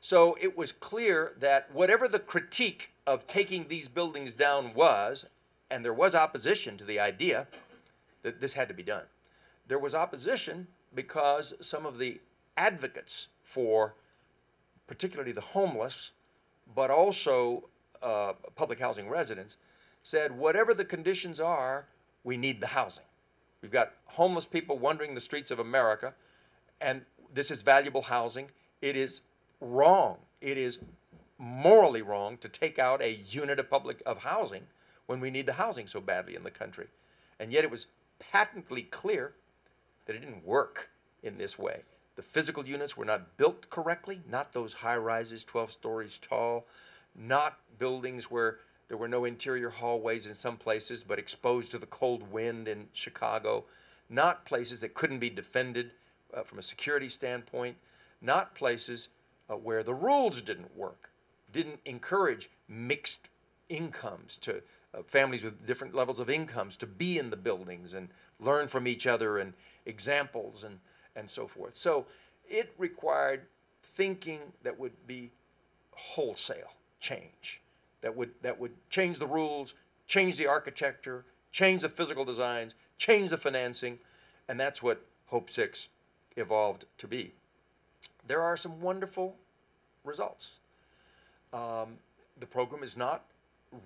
So it was clear that whatever the critique of taking these buildings down was, and there was opposition to the idea that this had to be done. There was opposition because some of the advocates for particularly the homeless, but also public housing residents, said whatever the conditions are, we need the housing. We've got homeless people wandering the streets of America, and this is valuable housing. It is wrong. It is morally wrong to take out a unit of housing when we need the housing so badly in the country. And yet it was patently clear that it didn't work in this way. The physical units were not built correctly, not those high rises 12 stories tall, not buildings where there were no interior hallways in some places but exposed to the cold wind in Chicago, not places that couldn't be defended from a security standpoint, not places where the rules didn't work, didn't encourage mixed incomes to families with different levels of incomes to be in the buildings and learn from each other and examples and so forth. So it required thinking that would be wholesale change, that would change the rules, change the architecture, change the physical designs, change the financing, and that's what Hope 6 evolved to be. There are some wonderful results. The program is not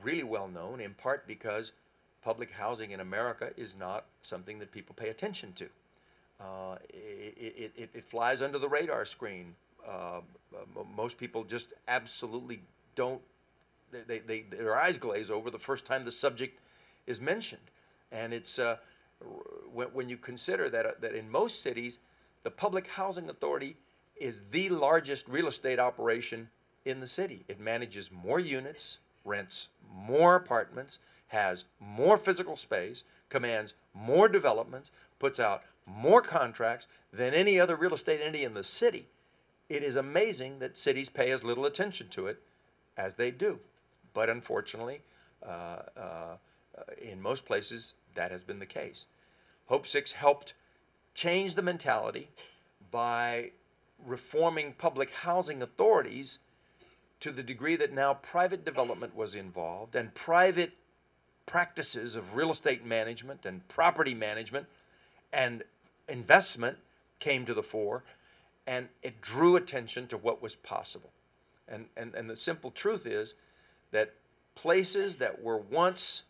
really well known, in part because public housing in America is not something that people pay attention to. It flies under the radar screen. Most people just absolutely don't, their eyes glaze over the first time the subject is mentioned. And it's, when you consider that in most cities, the Public Housing Authority is the largest real estate operation in the city. It manages more units, rents more apartments, has more physical space, commands more developments, puts out more contracts than any other real estate entity in the city. It is amazing that cities pay as little attention to it as they do. But unfortunately, in most places, that has been the case. Hope 6 helped change the mentality by reforming public housing authorities to the degree that now private development was involved and private practices of real estate management and property management and investment came to the fore, and it drew attention to what was possible. And the simple truth is that places that were once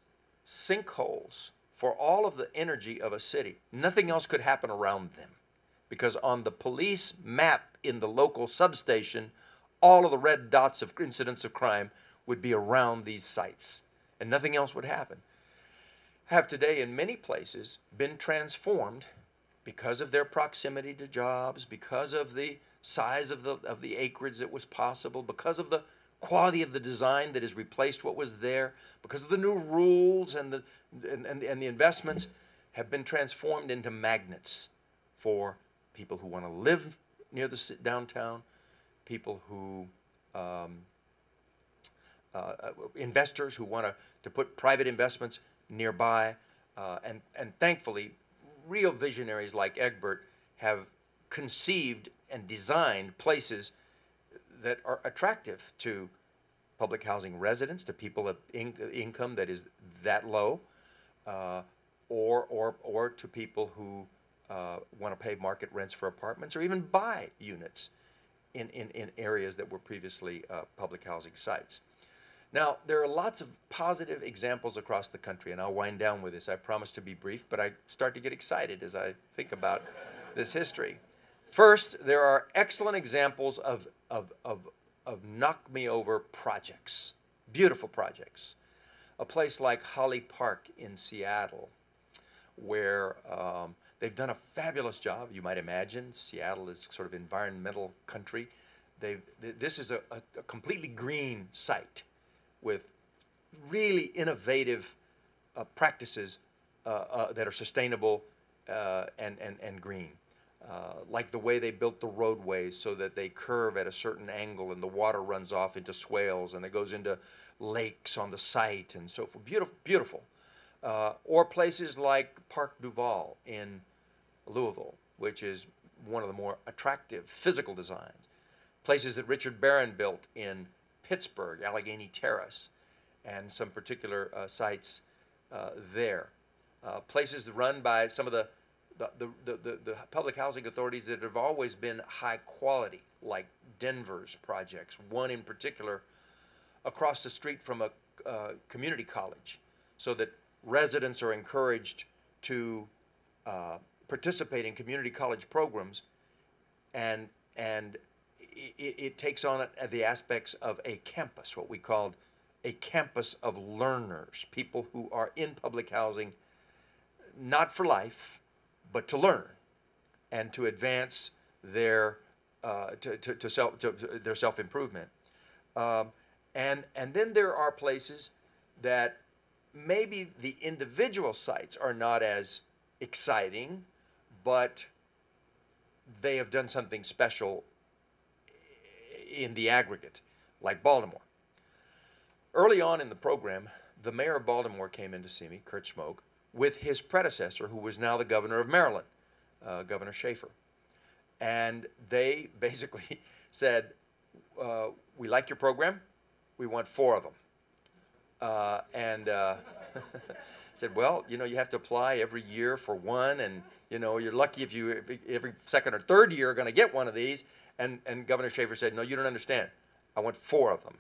sinkholes for all of the energy of a city, nothing else could happen around them. Because on the police map in the local substation, all of the red dots of incidents of crime would be around these sites, and nothing else would happen. Have today in many places been transformed because of their proximity to jobs, because of the size of the acreage that was possible, because of the quality of the design that has replaced what was there, because of the new rules and the investments have been transformed into magnets for people who want to live near the downtown, people who, investors who want to put private investments nearby, and thankfully, real visionaries like Egbert have conceived and designed places that are attractive to public housing residents, to people of income that is that low, or to people who want to pay market rents for apartments or even buy units in areas that were previously public housing sites. Now, there are lots of positive examples across the country, and I'll wind down with this. I promise to be brief, but I start to get excited as I think about this history. First, there are excellent examples of knock-me-over projects, beautiful projects. A place like Holly Park in Seattle, where they've done a fabulous job. You might imagine Seattle is sort of environmental country. This is a completely green site with really innovative practices that are sustainable and green. Like the way they built the roadways so that they curve at a certain angle and the water runs off into swales and it goes into lakes on the site and so forth. Beautiful, beautiful. Or places like Park Duval in Louisville, which is one of the more attractive physical designs. places that Richard Barron built in Pittsburgh, Allegheny Terrace, and some particular sites there. Places run by some of the public housing authorities that have always been high quality, like Denver's projects. One in particular across the street from a community college, so that residents are encouraged to participate in community college programs, and it takes on the aspects of a campus, what we called a campus of learners, people who are in public housing not for life, but to learn and to advance their their self-improvement. And then there are places that maybe the individual sites are not as exciting, but they have done something special in the aggregate, like Baltimore. Early on in the program, the mayor of Baltimore came in to see me, Kurt Schmoke, with his predecessor, who was now the governor of Maryland, Governor Schaefer. And they basically said, we like your program, we want 4 of them. Said, well, you know, you have to apply every year for one, and you know, you're lucky if you every second or third year are going to get one of these. And Governor Schaefer said, no, you don't understand. I want 4 of them.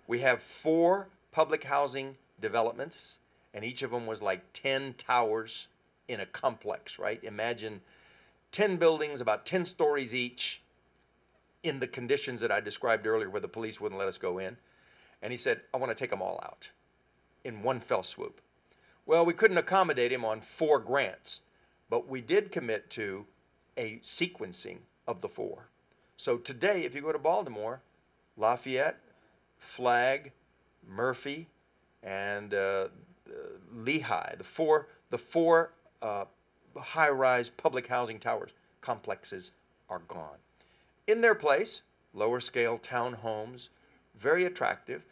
We have 4 public housing developments, and each of them was like 10 towers in a complex, right? Imagine 10 buildings, about 10 stories each, in the conditions that I described earlier where the police wouldn't let us go in. And he said, I want to take them all out in one fell swoop. Well, we couldn't accommodate him on 4 grants, but we did commit to a sequencing of the 4. So today, if you go to Baltimore, Lafayette, Flag, Murphy, and Lehigh, the four high-rise public housing towers complexes are gone. In their place, lower-scale townhomes, very attractive,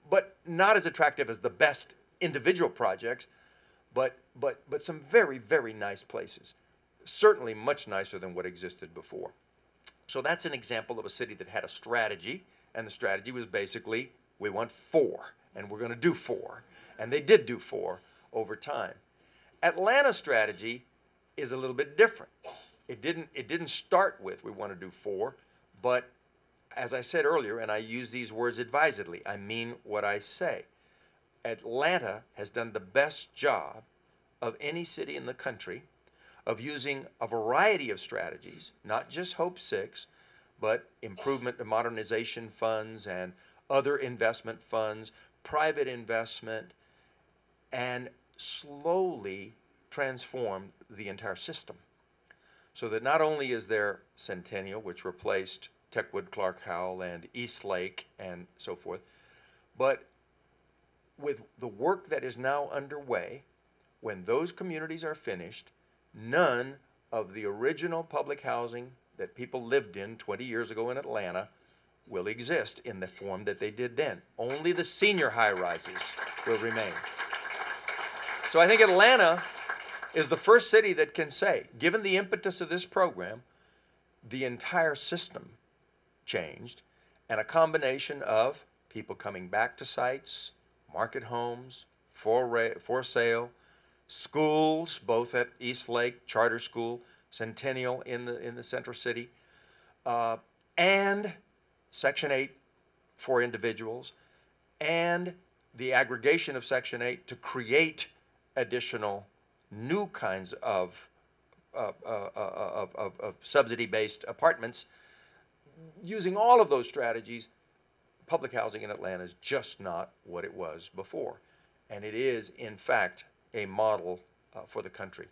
but not as attractive as the best individual projects, but some very, very nice places. Certainly much nicer than what existed before. So that's an example of a city that had a strategy, and the strategy was basically, we want 4, and we're going to do 4. And they did do 4 over time. Atlanta's strategy is a little bit different. It didn't start with, we want to do 4, but as I said earlier, and I use these words advisedly, I mean what I say. Atlanta has done the best job of any city in the country of using a variety of strategies, not just Hope 6, but improvement and modernization funds and other investment funds, private investment, and slowly transform the entire system. So that not only is there Centennial, which replaced Techwood, Clark Howell, and Eastlake, and so forth, but with the work that is now underway, when those communities are finished, none of the original public housing that people lived in 20 years ago in Atlanta will exist in the form that they did then. Only the senior high-rises will remain. So I think Atlanta is the first city that can say, given the impetus of this program, the entire system changed, and a combination of people coming back to sites, market homes, for sale, schools, both at Eastlake, charter school, Centennial in the central city, and Section 8 for individuals, and the aggregation of Section 8 to create additional new kinds of subsidy-based apartments. Using all of those strategies, public housing in Atlanta is just not what it was before. And it is, in fact, a model for the country.